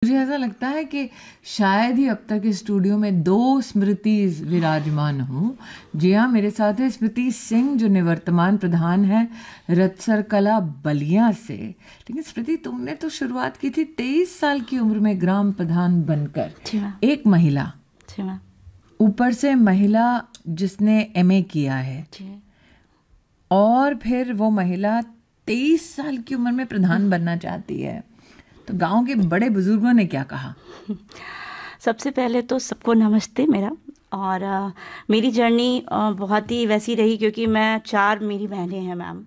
मुझे ऐसा लगता है कि शायद ही अब तक इस स्टूडियो में 2 स्मृति विराजमान हों। जी हाँ, मेरे साथ है स्मृति सिंह जो निवर्तमान प्रधान है रतसर कला बलिया से। लेकिन स्मृति, तुमने तो शुरुआत की थी 23 साल की उम्र में ग्राम प्रधान बनकर। एक महिला, ऊपर से महिला जिसने MA किया है, और फिर वो महिला 23 साल की उम्र में प्रधान बनना चाहती है। तो गांव के बड़े बुजुर्गों ने क्या कहा? सबसे पहले तो सबको नमस्ते मेरा। और मेरी जर्नी बहुत ही वैसी रही, क्योंकि मैं 4 मेरी बहनें हैं मैम,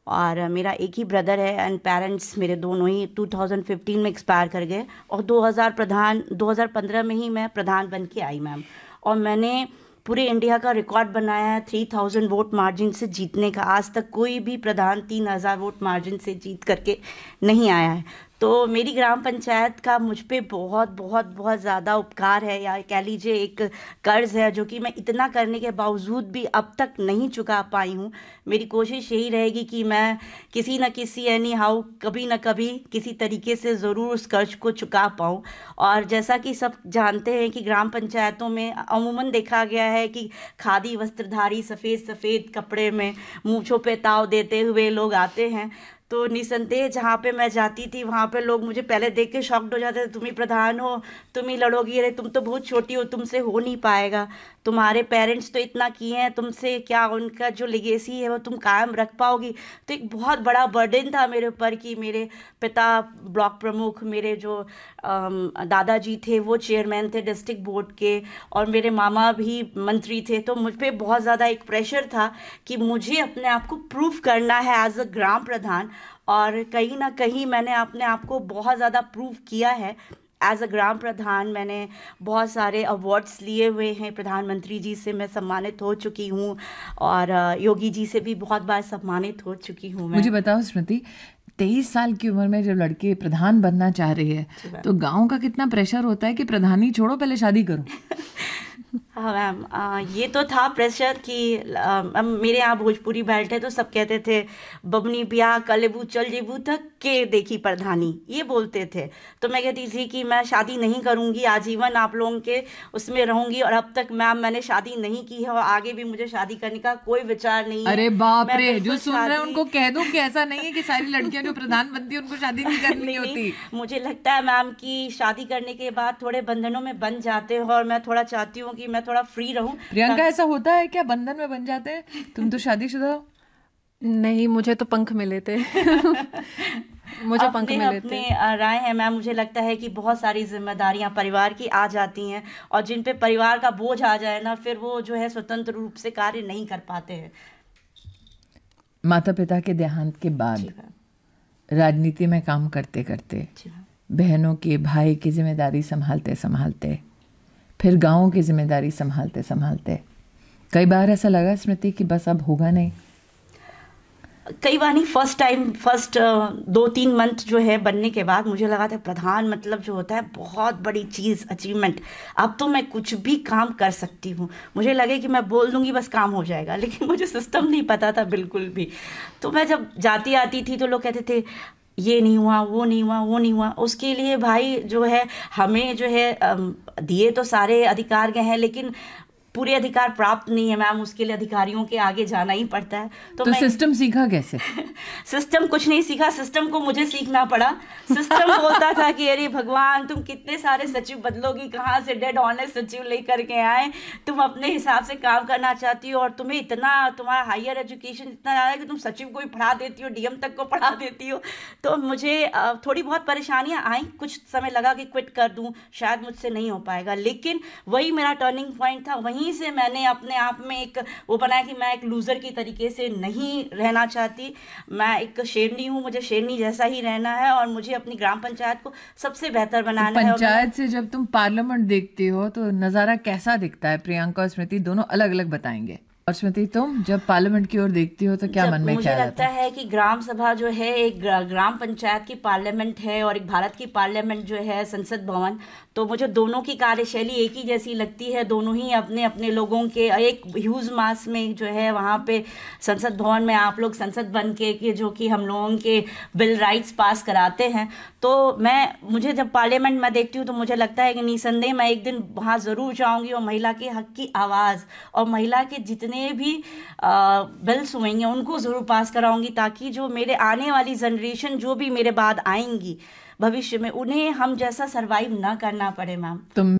और मेरा एक ही ब्रदर है, एंड पेरेंट्स मेरे दोनों ही 2015 में एक्सपायर कर गए, और 2015 में ही मैं प्रधान बन के आई मैम। और मैंने पूरे इंडिया का रिकॉर्ड बनाया है 3000 वोट मार्जिन से जीतने का। आज तक कोई भी प्रधान 3000 वोट मार्जिन से जीत करके नहीं आया है। तो मेरी ग्राम पंचायत का मुझ पे बहुत बहुत बहुत ज़्यादा उपकार है, या कह लीजिए एक कर्ज है, जो कि मैं इतना करने के बावजूद भी अब तक नहीं चुका पाई हूँ। मेरी कोशिश यही रहेगी कि मैं किसी न किसी एनी हाउ कभी न कभी किसी तरीके से ज़रूर उस कर्ज को चुका पाऊँ। और जैसा कि सब जानते हैं कि ग्राम पंचायतों में अमूमन देखा गया है कि खादी वस्त्रधारी सफ़ेद कपड़े में मूँछों पे ताव देते हुए लोग आते हैं। तो निसंदेह जहाँ पे मैं जाती थी वहाँ पे लोग मुझे पहले देख के शॉक्ड हो जाते थे, तुम ही प्रधान हो, तुम ही लड़ोगी, अरे तुम तो बहुत छोटी हो, तुमसे हो नहीं पाएगा, तुम्हारे पेरेंट्स तो इतना किए हैं, तुमसे क्या उनका जो लेगेसी है वो तुम कायम रख पाओगी। तो एक बहुत बड़ा बर्डन था मेरे ऊपर कि मेरे पिता ब्लॉक प्रमुख, मेरे जो दादाजी थे वो चेयरमैन थे डिस्ट्रिक्ट बोर्ड के, और मेरे मामा भी मंत्री थे। तो मुझ पर बहुत ज़्यादा एक प्रेशर था कि मुझे अपने आप को प्रूव करना है एज अ ग्राम प्रधान। और कहीं ना कहीं मैंने अपने आप को बहुत ज़्यादा प्रूव किया है एज अ ग्राम प्रधान। मैंने बहुत सारे अवार्ड्स लिए हुए हैं, प्रधानमंत्री जी से मैं सम्मानित हो चुकी हूँ, और योगी जी से भी बहुत बार सम्मानित हो चुकी हूँ मैं। मुझे बताओ स्मृति, 23 साल की उम्र में जब लड़की प्रधान बनना चाह रही है तो गांव का कितना प्रेशर होता है कि प्रधानी छोड़ो, पहले शादी करो? हाँ मैम, ये तो था प्रेशर कि मेरे यहाँ भोजपुरी बेल्ट है, तो सब कहते थे बबनी ब्याह कलेबू चल जेबू तक के देखी प्रधानी, ये बोलते थे। तो मैं कहती थी कि मैं शादी नहीं करूँगी, आजीवन आप लोगों के उसमें रहूँगी। और अब तक मैम मैंने शादी नहीं की है, और आगे भी मुझे शादी करने का कोई विचार नहीं है। अरे बाप रे, जो सुन रहे हैं उनको कह दूं कि ऐसा नहीं है कि सारी लड़कियां जो प्रधान बनती है उनको शादी नहीं करनी होती। मुझे लगता है मैम कि शादी करने के बाद थोड़े बंधनों में बन जाते हैं, और मैं थोड़ा चाहती हूँ कि मैं थोड़ा फ्री रहूं। प्रियंका, ऐसा होता है क्या, बंधन में बन जाते हैं? तुम तो शादीशुदा हो। नहीं, मुझे तो पंख मिले थे। मुझे पंख मिले थे। राय है मैम, मुझे लगता है कि बहुत सारी जिम्मेदारियां परिवार की आ जाती हैं, और जिन पे परिवार का बोझ आ जाए ना, फिर वो जो है स्वतंत्र रूप से कार्य नहीं कर पाते हैं। माता पिता के देहांत के बाद राजनीति में काम करते करते, बहनों के भाई की जिम्मेदारी संभालते संभालते, फिर गाँव की जिम्मेदारी संभालते संभालते, कई बार ऐसा लगा स्मृति कि बस अब होगा नहीं? कई बार नहीं, फर्स्ट 2-3 मंथ जो है बनने के बाद मुझे लगा था प्रधान मतलब जो होता है बहुत बड़ी चीज़, अचीवमेंट, अब तो मैं कुछ भी काम कर सकती हूँ। मुझे लगे कि मैं बोल दूंगी बस काम हो जाएगा, लेकिन मुझे सिस्टम नहीं पता था बिल्कुल भी। तो मैं जब जाती आती थी तो लोग कहते थे ये नहीं हुआ, वो नहीं हुआ, वो नहीं हुआ। उसके लिए भाई जो है हमें जो है दिए तो सारे अधिकार गए हैं, लेकिन पूरे अधिकार प्राप्त नहीं है मैम, उसके लिए अधिकारियों के आगे जाना ही पड़ता है। तो सिस्टम सीखा कैसे? सिस्टम कुछ नहीं सीखा, सिस्टम को मुझे सीखना पड़ा। सिस्टम बोलता था कि अरे भगवान, तुम कितने सारे सचिव बदलोगी, कहाँ से डेड ऑनेस्ट सचिव लेकर के आए, तुम अपने हिसाब से काम करना चाहती हो, और तुम्हें इतना, तुम्हारा हायर एजुकेशन इतना ज़्यादा है कि तुम सचिव को भी पढ़ा देती हो, DM तक को पढ़ा देती हो। तो मुझे थोड़ी बहुत परेशानियाँ आई, कुछ समय लगा कि क्विट कर दूँ, शायद मुझसे नहीं हो पाएगा, लेकिन वही मेरा टर्निंग पॉइंट था। वहीं से मैंने अपने आप में एक वो बनाया कि मैं एक लूजर की तरीके से नहीं रहना चाहती, मैं एक शेरनी हूँ, मुझे शेरनी जैसा ही रहना है, और मुझे अपनी ग्राम पंचायत को सबसे बेहतर बनाना है। पंचायत से जब तुम पार्लियामेंट देखती हो तो नज़ारा कैसा दिखता है? प्रियंका और स्मृति दोनों अलग अलग बताएंगे। और स्मृति, तुम जब पार्लियामेंट की ओर देखती हो तो क्या मन में मुझे ख्याल लगता आता है? है कि ग्राम सभा जो है एक ग्राम पंचायत की पार्लियामेंट है और एक भारत की पार्लियामेंट जो है संसद भवन, तो मुझे दोनों की कार्यशैली एक ही जैसी लगती है। दोनों ही अपने अपने लोगों के एक ह्यूज मास में जो है वहाँ पे संसद भवन में आप लोग संसद बन के जो कि हम लोगों के बिल राइट्स पास कराते हैं। तो मुझे जब पार्लियामेंट में देखती हूँ तो मुझे लगता है कि निसंदेह मैं एक दिन वहाँ ज़रूर जाऊँगी और महिला के हक की आवाज़ और महिला के जितने भी बिल्स हुएंगे उनको ज़रूर पास कराऊंगी, ताकि जो मेरे आने वाली जनरेशन जो भी मेरे बाद आएंगी भविष्य में, उन्हें हम जैसा सरवाइव ना करना पड़े। मैम, तुम